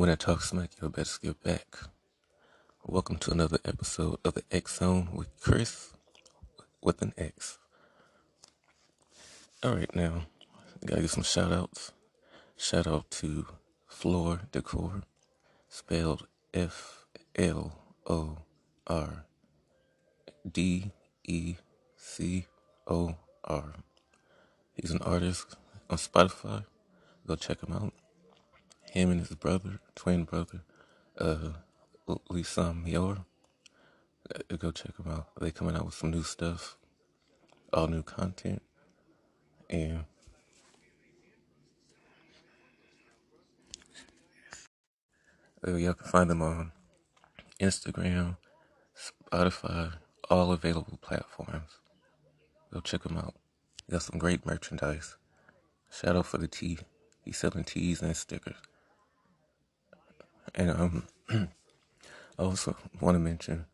When I talk smack, you best get back. Welcome to another episode of the X Zone with Chris with an X. Alright, now, gotta give some shout outs. Shout out to Floor Decor, spelled FLORDECOR. He's an artist on Spotify. Go check him out. Him and his brother, twin brother, Lisa Mior. Go check them out. They coming out with some new stuff, all new content, and y'all can find them on Instagram, Spotify, all available platforms. Go check them out. Got some great merchandise. Shout out for the tee. He's selling tees and stickers. And I also want to mention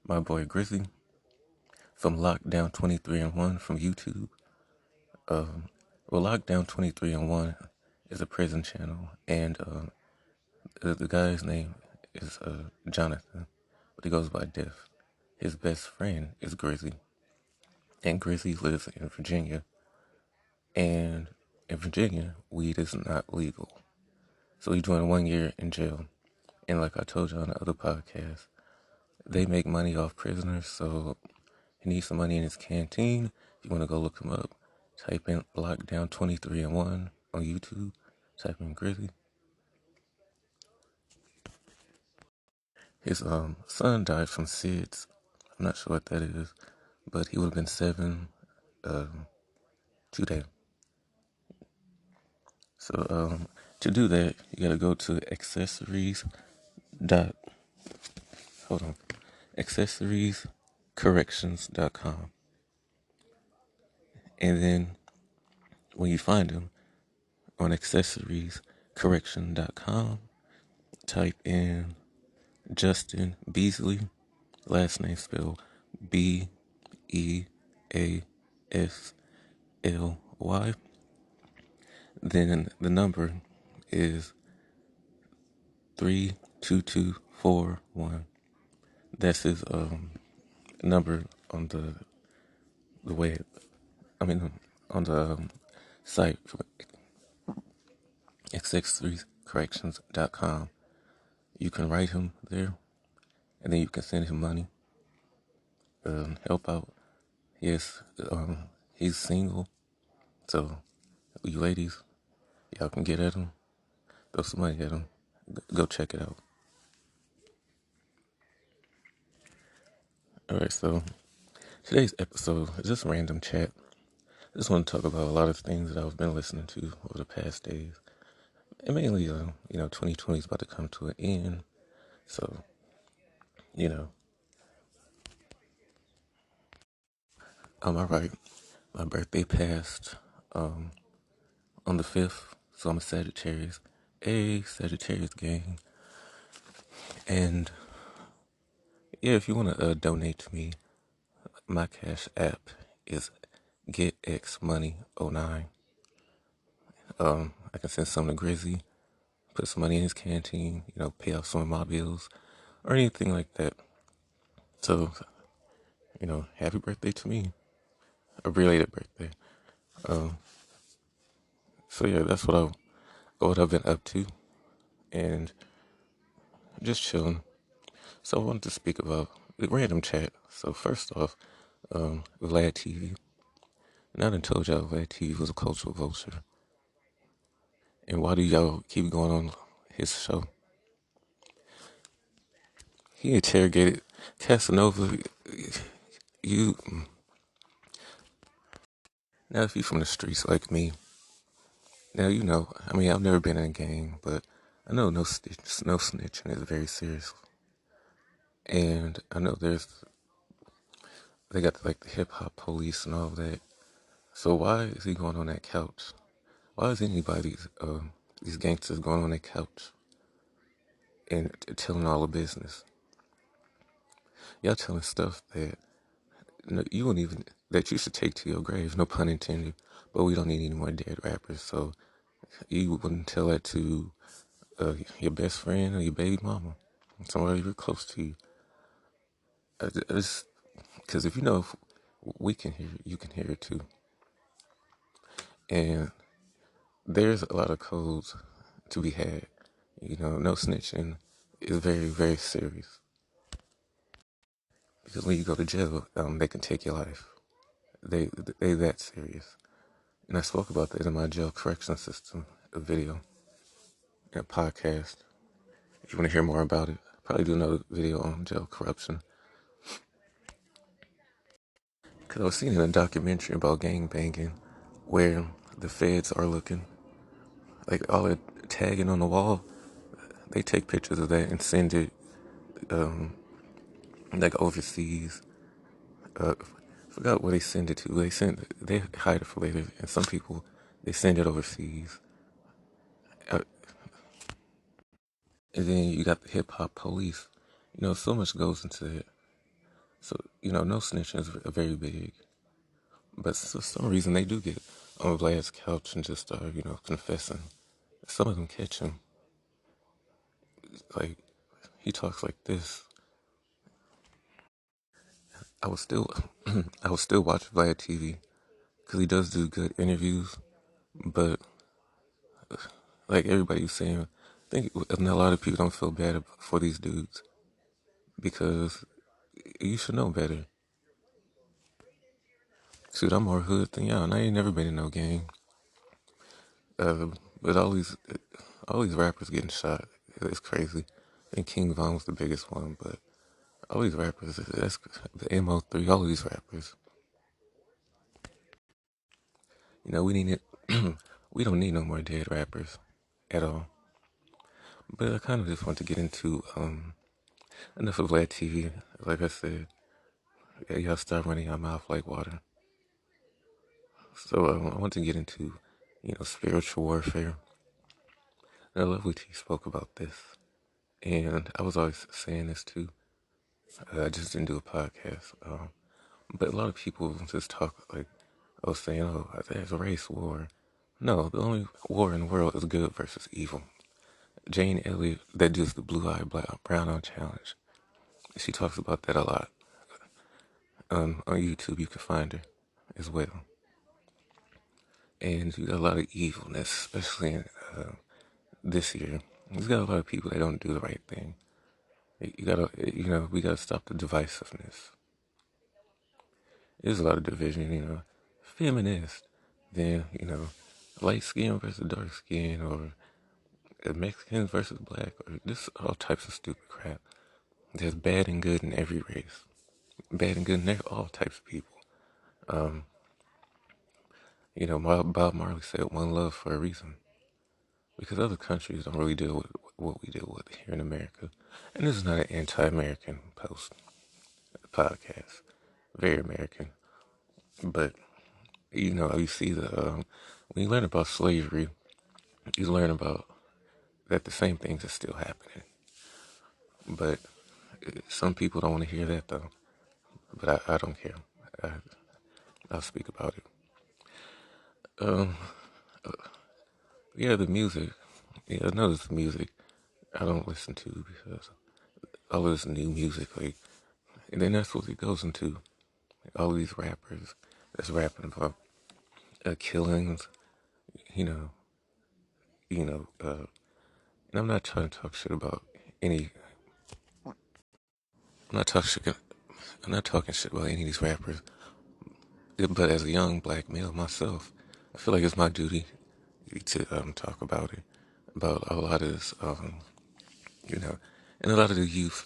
my boy Grizzy from Lockdown 23 and 1 from YouTube. Lockdown 23 and 1 is a prison channel, and the guy's name is Jonathan, but he goes by Def. His best friend is Grizzy, and Grizzy lives in Virginia. And in Virginia, weed is not legal, so he's doing 1 year in jail. And like I told you on the other podcast, they make money off prisoners, so he needs some money in his canteen. If you want to go look him up, type in Lockdown 23 and 1 on YouTube. Type in Grizzy. His son died from SIDS. I'm not sure what that is, but he would have been 7 today. So to do that, you gotta go to accessoriescorrections.com, and then when you find him on accessoriescorrection.com, type in Justin Beasley, last name spelled Beasly. Then the number is 32241. That's his number on the web. On the site for x63corrections.com. You can write him there, and then you can send him money. Help out. Yes, he's single, so you ladies, y'all can get at him. Throw some money at him. Go check it out. Alright, so today's episode is just random chat. I just want to talk about a lot of things that I've been listening to over the past days. And mainly, 2020 is about to come to an end. So, alright. My birthday passed on the 5th, so I'm a Sagittarius. Sagittarius gang. And yeah, if you want to donate to me, my cash app is GetXMoney09. I can send some to Grizzy, put some money in his canteen, pay off some of my bills, or anything like that. So, happy birthday to me. A belated birthday. So yeah, that's what I've been up to, and just chilling. So I wanted to speak about the random chat. So first off, Vlad TV. And I done told y'all Vlad TV was a cultural vulture. And why do y'all keep going on his show? He interrogated Casanova. You Now, if you from the streets like me, now I've never been in a gang, but I know no snitching is very serious. And I know they got like the hip hop police and all that. So why is he going on that couch? Why is these gangsters going on that couch and telling all the business? Y'all telling stuff that you wouldn't even, that you should take to your grave, no pun intended, but we don't need any more dead rappers, so you wouldn't tell that to your best friend or your baby mama, somebody real close to you. Because if you know if we can hear it, you can hear it too. And there's a lot of codes to be had. You know, no snitching is very, very serious. Because when you go to jail, they can take your life. They they that serious. And I spoke about that in my jail correction system, a video, and a podcast. If you want to hear more about it, I'll probably do another video on jail corruption. Because I was seeing in a documentary about gang banging where the feds are looking. Like all the tagging on the wall, they take pictures of that and send it like overseas. Forgot where they send it to. They hide it for later, and some people they send it overseas. Uh, and then you got the hip hop police. You know, so much goes into it. So you know, no snitching is very big. But for some reason, they do get on Vlad's couch and just start, confessing. Some of them catch him. Like, he talks like this. I was still, I was still watching Vlad TV because he does do good interviews. But like everybody was saying, I think a lot of people don't feel bad for these dudes because you should know better. Shoot, I'm more hood than y'all, and I ain't never been in no gang. Uh, but all these rappers getting shot, it's crazy. I think King Von was the biggest one, but all these rappers, that's the MO3, all of these rappers. You know, we need it. We don't need no more dead rappers at all. But I kind of just want to get into enough of Vlad TV. Like I said, yeah, y'all start running your mouth like water. So I want to get into, spiritual warfare. And I love what he spoke about this. And I was always saying this too. I just didn't do a podcast. But a lot of people just talk like, I was saying, oh, there's a race war. No, the only war in the world is good versus evil. Jane Elliott, that does the Blue Eye Brown Eye Challenge. She talks about that a lot. On YouTube, you can find her as well. And you got a lot of evilness, especially in, this year. There's got a lot of people that don't do the right thing. We gotta stop the divisiveness. There's a lot of division, feminist, then, light skin versus dark skin, or Mexicans versus black, or just all types of stupid crap. There's bad and good in every race. Bad and good in all types of people. Bob Marley said one love for a reason. Because other countries don't really deal with what we deal with here in America. And this is not an anti-American podcast. Very American. But, you see when you learn about slavery, you learn about that the same things are still happening. But some people don't want to hear that though. But I don't care. I, I'll speak about it. Um, yeah, the music. Yeah, I notice the music I don't listen to because all of this new music, like, and then that's what it goes into. All of these rappers that's rapping about killings, you know, and I'm not trying to talk shit about any. I'm not talking shit. I'm not talking shit about any of these rappers. But as a young black male myself, I feel like it's my duty to talk about it, about a lot of this, you know, and a lot of the youth,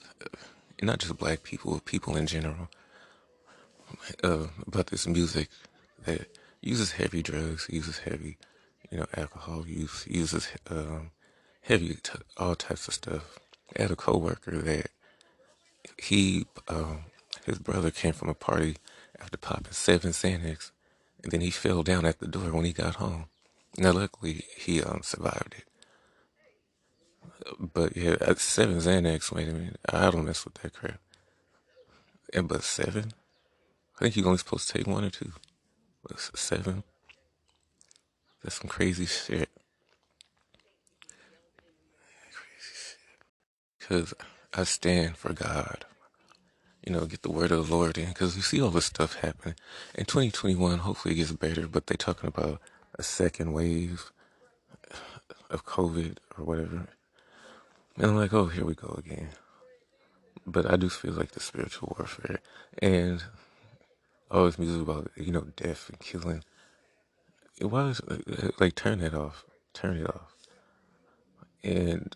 and not just black people, people in general, about this music that uses heavy drugs, uses heavy, alcohol use, uses heavy all types of stuff. I had a coworker that he, his brother came from a party after popping 7 Xanax, and then he fell down at the door when he got home. Now, luckily, he survived it. But yeah, at 7 Xanax, wait a minute, I don't mess with that crap. And but seven, I think you're only supposed to take one or two. But seven, that's some crazy shit. because I stand for God. Get the word of the Lord in, because you see all this stuff happening. In 2021, hopefully it gets better, but they talking about a second wave of COVID or whatever. And I'm like, oh, here we go again. But I do feel like the spiritual warfare. And all this music about, death and killing. Why is, like, turn that off. Turn it off. And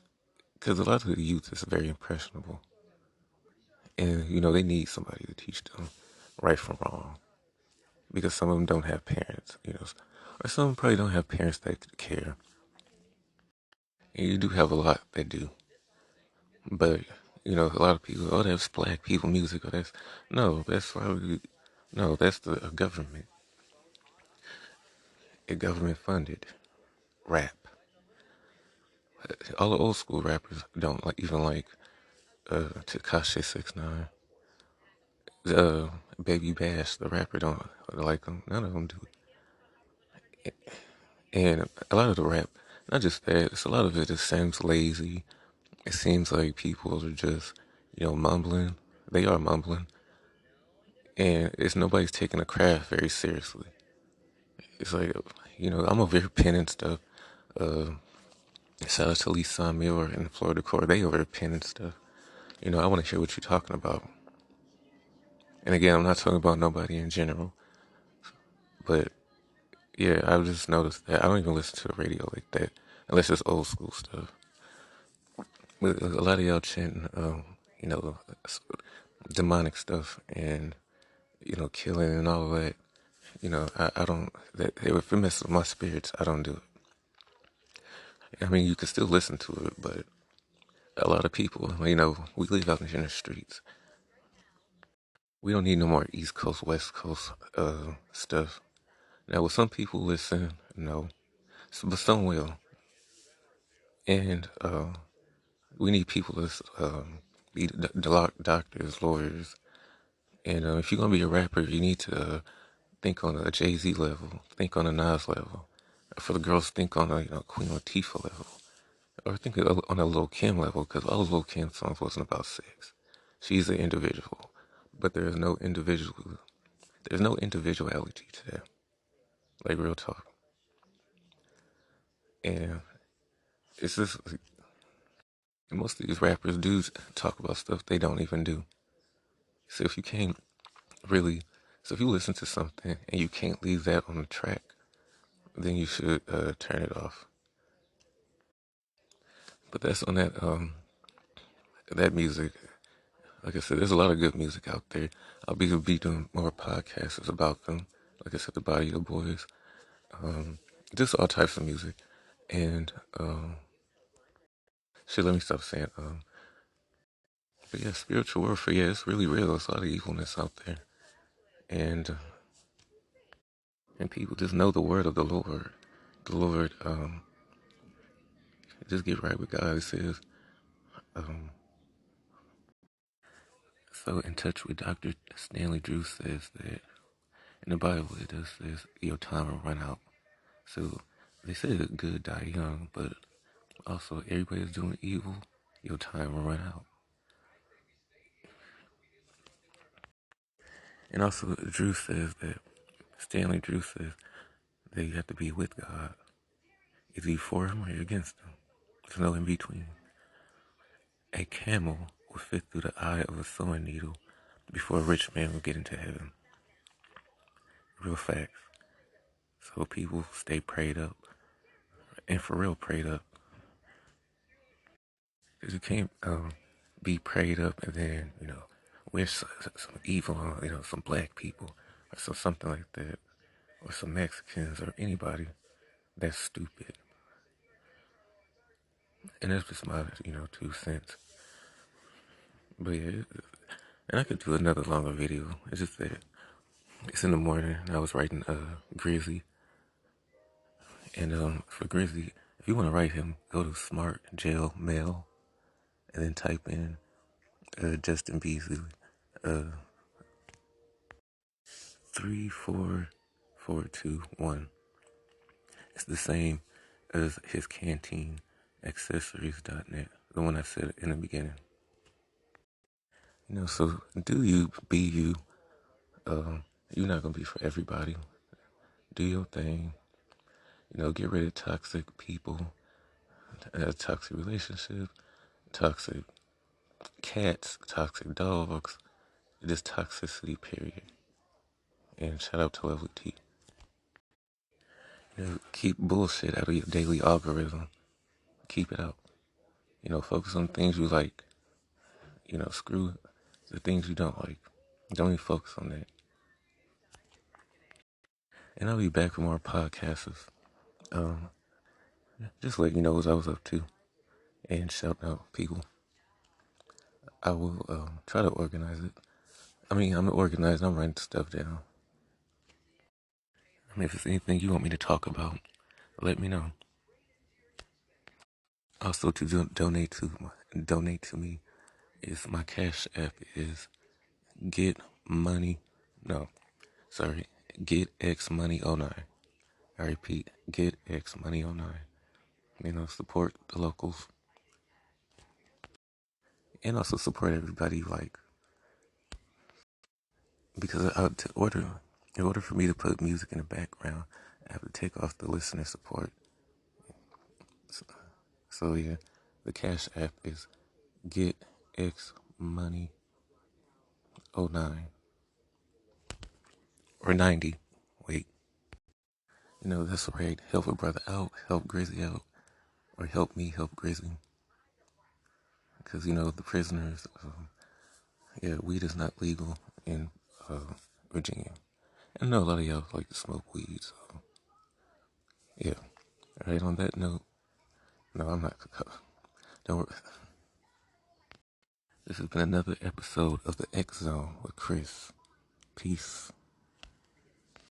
because a lot of the youth is very impressionable. And, they need somebody to teach them right from wrong. Because some of them don't have parents, or some probably don't have parents that care. And you do have a lot that do. But, a lot of people, oh, that's black people music, or that's probably, no, that's the government. A government funded rap. All the old school rappers don't even like Tekashi 6ix9ine. Baby Bash, the rapper, don't like them. None of them do. And a lot of the rap, not just that, it's a lot of it just seems lazy. It seems like people are just, mumbling. They are mumbling. And it's nobody's taking the craft very seriously. It's like, I'm over here pinning stuff. Uh, Shout out to Lisa Miller and Florida Core. They over here pinning stuff. I want to hear what you're talking about. And again, I'm not talking about nobody in general. But yeah, I've just noticed that I don't even listen to the radio like that unless it's old school stuff. But a lot of y'all chanting, you know, demonic stuff and killing and all of that. I don't. That if it messes with my spirits, I don't do it. I mean, you can still listen to it, but a lot of people, we live out in the streets. We don't need no more East Coast, West Coast stuff. Now, will some people listen? No, but some will. And we need people to be doctors, lawyers. And if you're gonna be a rapper, you need to think on a Jay-Z level, think on a Nas level. For the girls, think on a Queen Latifah level, or think on a Lil Kim level, because all of Lil Kim songs wasn't about sex. She's an individual, but there's no individuality to that. Like, real talk. And it's just most of these rappers do talk about stuff they don't even do. So if you can't really, so if you listen to something and you can't leave that on the track, then you should turn it off. But that's on that music. Like I said, there's a lot of good music out there. I'll be doing more podcasts about them. Like I said, the Body of the Boys, just all types of music. And shit, let me stop saying. But yeah, spiritual warfare. Yeah, it's really real. There's a lot of evilness out there, and people just know the word of the Lord. The Lord, just get right with God. It says, um, so in touch with Dr. Stanley Drew says that in the Bible it does says your time will run out. So they say the good die young, but also everybody's doing evil, your time will run out. And also Drew says that Stanley Drew says that you have to be with God. Either you for him or you're against him. There's no in between. A camel will fit through the eye of a sewing needle before a rich man will get into heaven. Real facts. So people stay prayed up. And for real prayed up. Because you can't be prayed up and then, wish some evil on, some black people or something like that. Or some Mexicans or anybody. That's stupid. And that's just my, 2 cents. But yeah, and I could do another longer video. It's just that it's in the morning and I was writing Grizzly. And for Grizzly, if you want to write him, go to Smart Jail Mail and then type in Justin Beasley 34421. It's the same as his Canteen Accessories.net. the one I said in the beginning. So do you, be you. You're not gonna be for everybody. Do your thing. Get rid of toxic people, toxic relationships, toxic cats, toxic dogs, just toxicity, period. And shout out to Lovely T. Keep bullshit out of your daily algorithm. Keep it out. Focus on things you like. Screw the things you don't like. Don't even focus on that. And I'll be back for more podcasts. Um, just let you know what I was up to and shout out people. I will try to organize it. I'm organized. I'm writing stuff down. If there's anything you want me to talk about, let me know. Also, to donate to me is my cash app is get money. No, sorry, get X money 09. I repeat, get X money 09. Support the locals and also support everybody you like. Because in order for me to put music in the background, I have to take off the listener support. So yeah, the cash app is get X money 09 or 90. Wait, that's right. Help a brother out, help Grizzly out, or help me help Grizzly. Because the prisoners, weed is not legal in Virginia. I know a lot of y'all like to smoke weed, so yeah. All right, on that note, no, I'm not. Don't worry. This has been another episode of the X Zone with Chris. Peace.